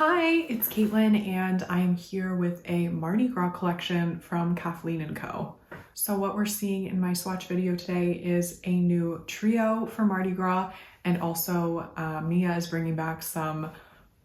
Hi, it's Caitlin, and I'm here with a Mardi Gras collection from Kathleen & Co. So what we're seeing in my swatch video today is a new trio for Mardi Gras, and also Mia is bringing back some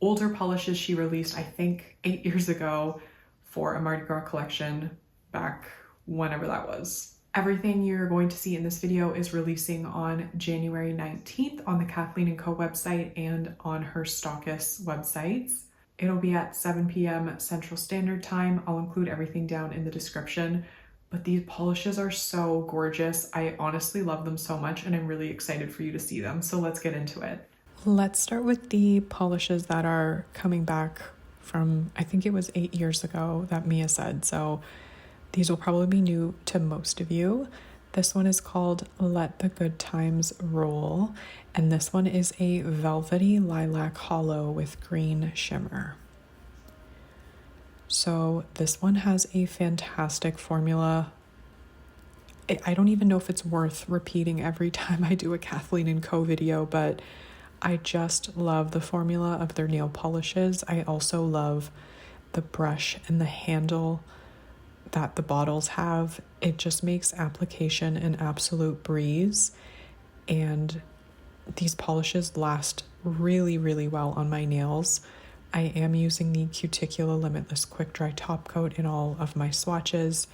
older polishes she released, I think, 8 years ago for a Mardi Gras collection back whenever that was. Everything you're going to see in this video is releasing on January 19th on the Kathleen & Co website and on her Stockus websites. It'll be at 7 p.m. Central Standard Time. I'll include everything down in the description, but these polishes are so gorgeous. I honestly love them so much, and I'm really excited for you to see them. So let's get into it. Let's start with the polishes that are coming back from, I think it was 8 years ago that Mia said. So these will probably be new to most of you. This one is called Let the Good Times Roll, and this one is a velvety lilac hollow with green shimmer. So this one has a fantastic formula. I don't even know if it's worth repeating every time I do a Kathleen & Co video, but I just love the formula of their nail polishes. I also love the brush and the handle that the bottles have. It just makes application an absolute breeze, and these polishes last really, really well on my nails. I am using the Cuticula Limitless Quick Dry Top Coat in all of my swatches.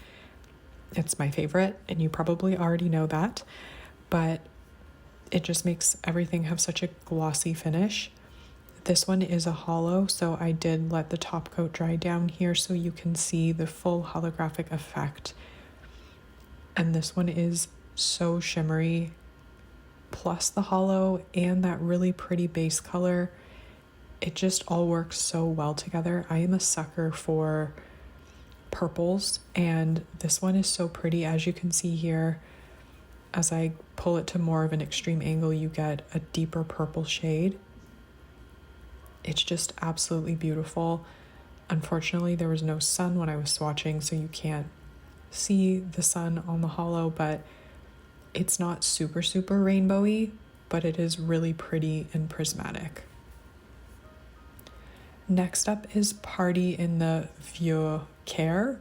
It's my favorite, and you probably already know that, but it just makes everything have such a glossy finish. This one is a hollow, so I did let the top coat dry down here so you can see the full holographic effect. And this one is so shimmery, plus the hollow and that really pretty base color. It just all works so well together. I am a sucker for purples, and this one is so pretty. As you can see here, as I pull it to more of an extreme angle, you get a deeper purple shade. It's just absolutely beautiful. Unfortunately, there was no sun when I was swatching, so you can't see the sun on the hollow, but it's not super, super rainbowy, but it is really pretty and prismatic. Next up is Party in the Vieux Care.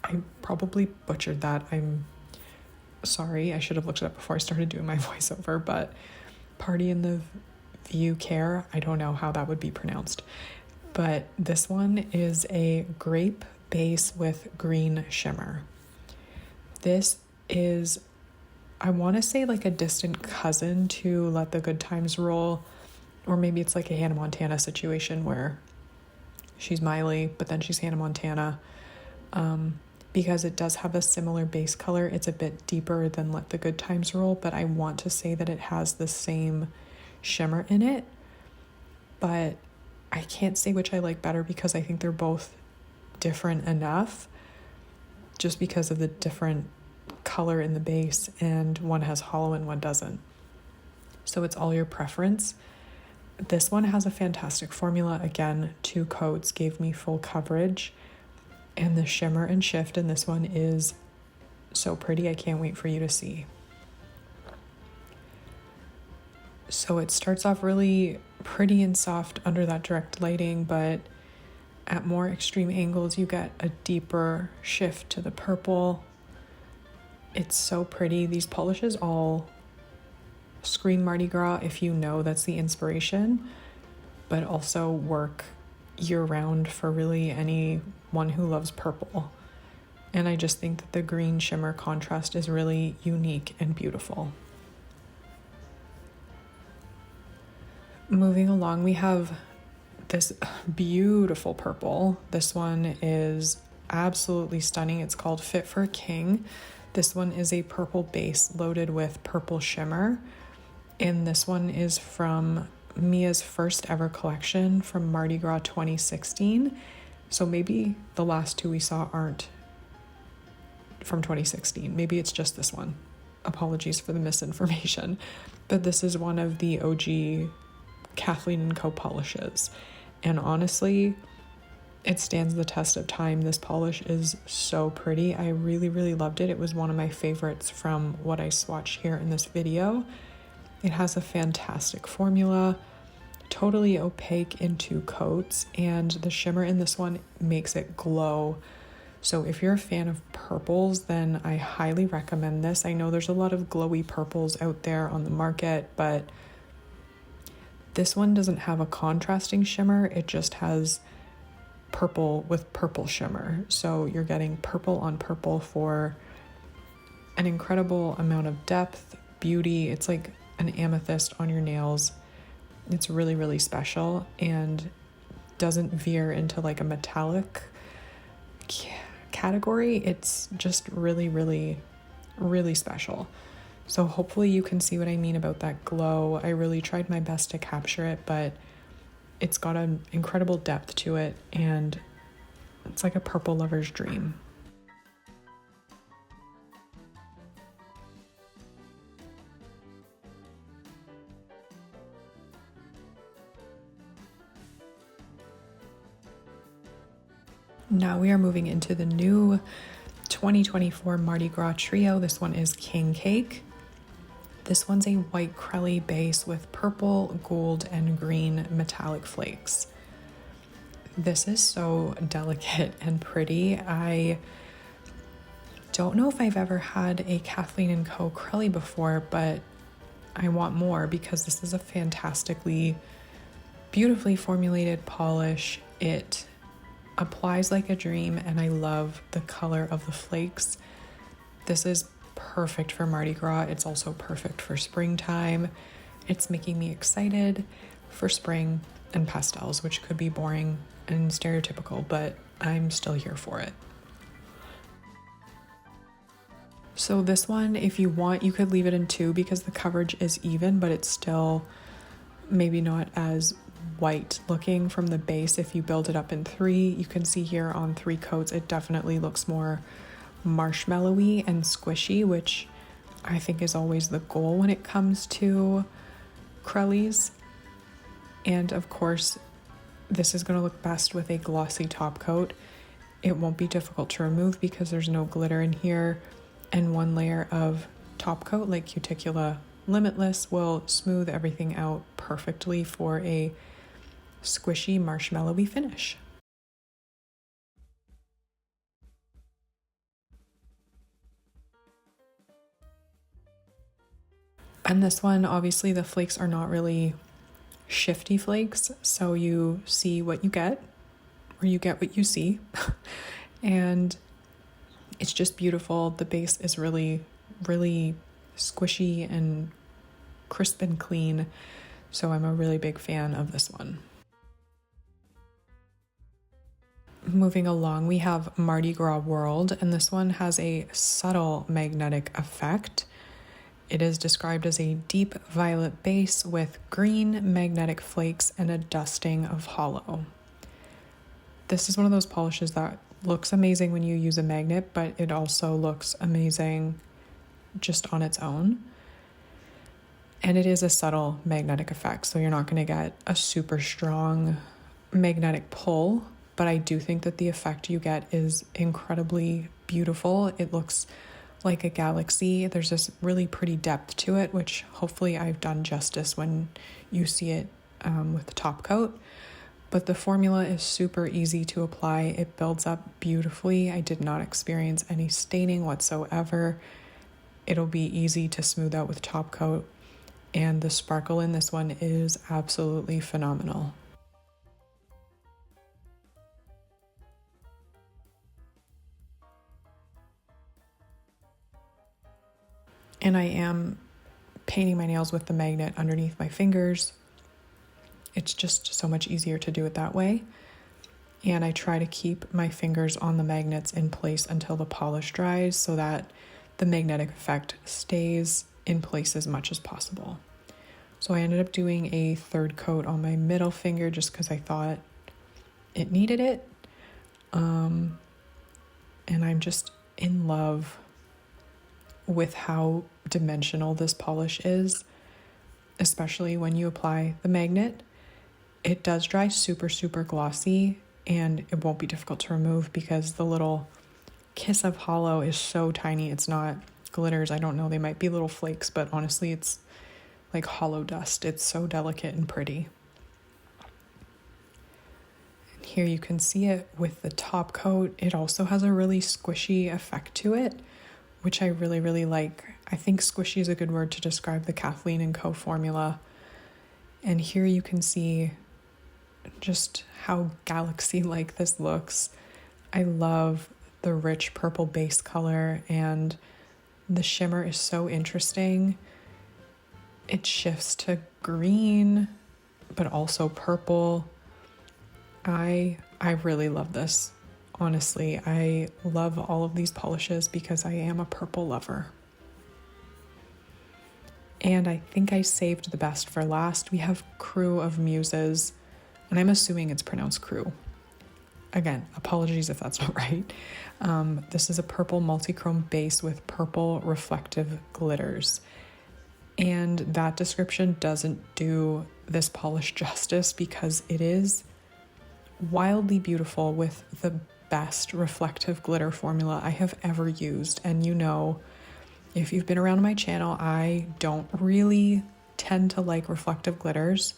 I probably butchered that. I'm sorry. I should have looked it up before I started doing my voiceover, but Party in the Vieux Care, I don't know how that would be pronounced, but this one is a grape base with green shimmer. This is, I want to say, like a distant cousin to Let the Good Times Roll, or maybe it's like a Hannah Montana situation where she's Miley, but then she's Hannah Montana, because it does have a similar base color. It's a bit deeper than Let the Good Times Roll, but I want to say that it has the same shimmer in it, but I can't say which I like better because I think they're both different enough just because of the different color in the base, and one has hollow and one doesn't. So it's all your preference. This one has a fantastic formula. Again, 2 coats gave me full coverage, and the shimmer and shift in this one is so pretty. I can't wait for you to see. So it starts off really pretty and soft under that direct lighting, but at more extreme angles, you get a deeper shift to the purple. It's so pretty. These polishes all scream Mardi Gras if you know that's the inspiration, but also work year-round for really anyone who loves purple. And I just think that the green shimmer contrast is really unique and beautiful. Moving along, we have this beautiful purple. This one is absolutely stunning. It's called Fit for a King. This one is a purple base loaded with purple shimmer. And this one is from Mia's first ever collection from Mardi Gras 2016. So maybe the last 2 we saw aren't from 2016. Maybe it's just this one. Apologies for the misinformation. But this is one of the OG Kathleen & Co polishes, and honestly, it stands the test of time. This polish is so pretty. I really, really loved it. It was one of my favorites from what I swatched here in this video. It has a fantastic formula, totally opaque in 2 coats, and the shimmer in this one makes it glow. So if you're a fan of purples, then I highly recommend this. I know there's a lot of glowy purples out there on the market, but this one doesn't have a contrasting shimmer. It just has purple with purple shimmer. So you're getting purple on purple for an incredible amount of depth, beauty. It's like an amethyst on your nails. It's really, really special and doesn't veer into like a metallic category. It's just really, really, really special. So hopefully you can see what I mean about that glow. I really tried my best to capture it, but it's got an incredible depth to it, and it's like a purple lover's dream. Now we are moving into the new 2024 Mardi Gras trio. This one is King Cake. This one's a white crelly base with purple, gold, and green metallic flakes. This is so delicate and pretty. I don't know if I've ever had a Kathleen & Co. crelly before, but I want more because this is a fantastically, beautifully formulated polish. It applies like a dream, and I love the color of the flakes. This is perfect for Mardi Gras. It's also perfect for springtime. It's making me excited for spring and pastels, which could be boring and stereotypical, but I'm still here for it. So this one, if you want, you could leave it in 2 because the coverage is even, but it's still maybe not as white looking from the base. If you build it up in 3, you can see here on 3 coats, it definitely looks more marshmallowy and squishy, which I think is always the goal when it comes to crellies. And of course, this is going to look best with a glossy top coat. It won't be difficult to remove because there's no glitter in here, and 1 layer of top coat like Cuticula Limitless will smooth everything out perfectly for a squishy marshmallowy finish. And this one, obviously the flakes are not really shifty flakes, so you see what you get, or you get what you see. And it's just beautiful. The base is really, really squishy and crisp and clean, so I'm a really big fan of this one. Moving along, we have Mardi Gras World, and this one has a subtle magnetic effect. It is described as a deep violet base with green magnetic flakes and a dusting of hollow. This is one of those polishes that looks amazing when you use a magnet, but it also looks amazing just on its own. And it is a subtle magnetic effect, so you're not going to get a super strong magnetic pull, but I do think that the effect you get is incredibly beautiful. It looks like a galaxy. There's this really pretty depth to it, which hopefully I've done justice when you see it with the top coat. But the formula is super easy to apply. It builds up beautifully. I did not experience any staining whatsoever. It'll be easy to smooth out with top coat, and the sparkle in this one is absolutely phenomenal. And I am painting my nails with the magnet underneath my fingers. It's just so much easier to do it that way. And I try to keep my fingers on the magnets in place until the polish dries so that the magnetic effect stays in place as much as possible. So I ended up doing a 3rd coat on my middle finger just because I thought it needed it. And I'm just in love with how dimensional this polish is, especially when you apply the magnet. It does dry super, super glossy, and it won't be difficult to remove because the little kiss of hollow is so tiny. It's not glitters. I don't know, they might be little flakes, but honestly, it's like hollow dust. It's so delicate and pretty. Here you can see it with the top coat. It also has a really squishy effect to it, which I really, really like. I think squishy is a good word to describe the Kathleen & Co. formula. And here you can see just how galaxy-like this looks. I love the rich purple base color, and the shimmer is so interesting. It shifts to green, but also purple. I really love this. Honestly, I love all of these polishes because I am a purple lover. And I think I saved the best for last. We have Crew of Muses, and I'm assuming it's pronounced Crew. Again, apologies if that's not right. This is a purple multi-chrome base with purple reflective glitters. And that description doesn't do this polish justice because it is wildly beautiful with the best reflective glitter formula I have ever used. And you know, if you've been around my channel, I don't really tend to like reflective glitters.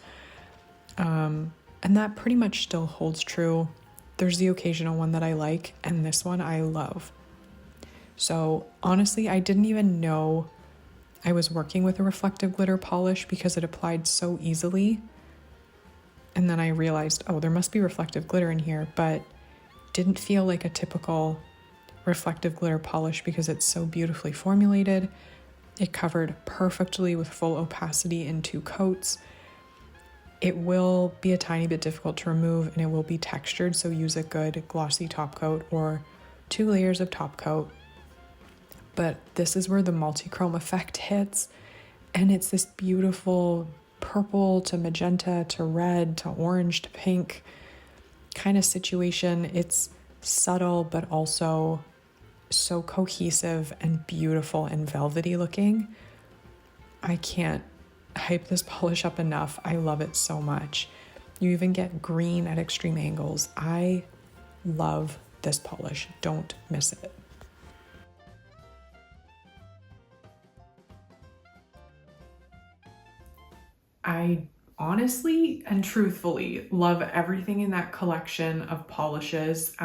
And that pretty much still holds true. There's the occasional one that I like, and this one I love. So honestly, I didn't even know I was working with a reflective glitter polish because it applied so easily. And then I realized, oh, there must be reflective glitter in here, but didn't feel like a typical reflective glitter polish because it's so beautifully formulated. It covered perfectly with full opacity in 2 coats. It will be a tiny bit difficult to remove, and it will be textured, so use a good glossy top coat or 2 layers of top coat. But this is where the multi-chrome effect hits, and it's this beautiful purple to magenta to red to orange to pink kind of situation. It's subtle, but also so cohesive and beautiful and velvety looking. I can't hype this polish up enough. I love it so much. You even get green at extreme angles. I love this polish. Don't miss it. I honestly and truthfully love everything in that collection of polishes.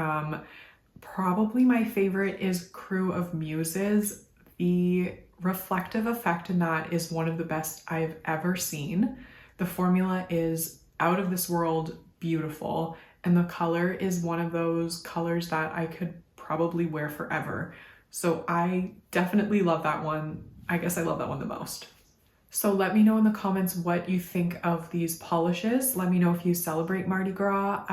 Probably my favorite is Crew of Muses. The reflective effect in that is one of the best I've ever seen. The formula is out of this world beautiful, and the color is one of those colors that I could probably wear forever. So I definitely love that one. I guess I love that one the most. So let me know in the comments what you think of these polishes. Let me know if you celebrate Mardi Gras.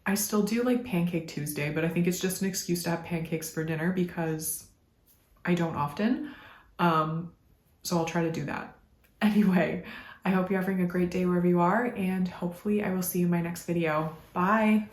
I still do like Pancake Tuesday, but I think it's just an excuse to have pancakes for dinner because I don't often. So I'll try to do that. Anyway, I hope you're having a great day wherever you are, and hopefully I will see you in my next video. Bye.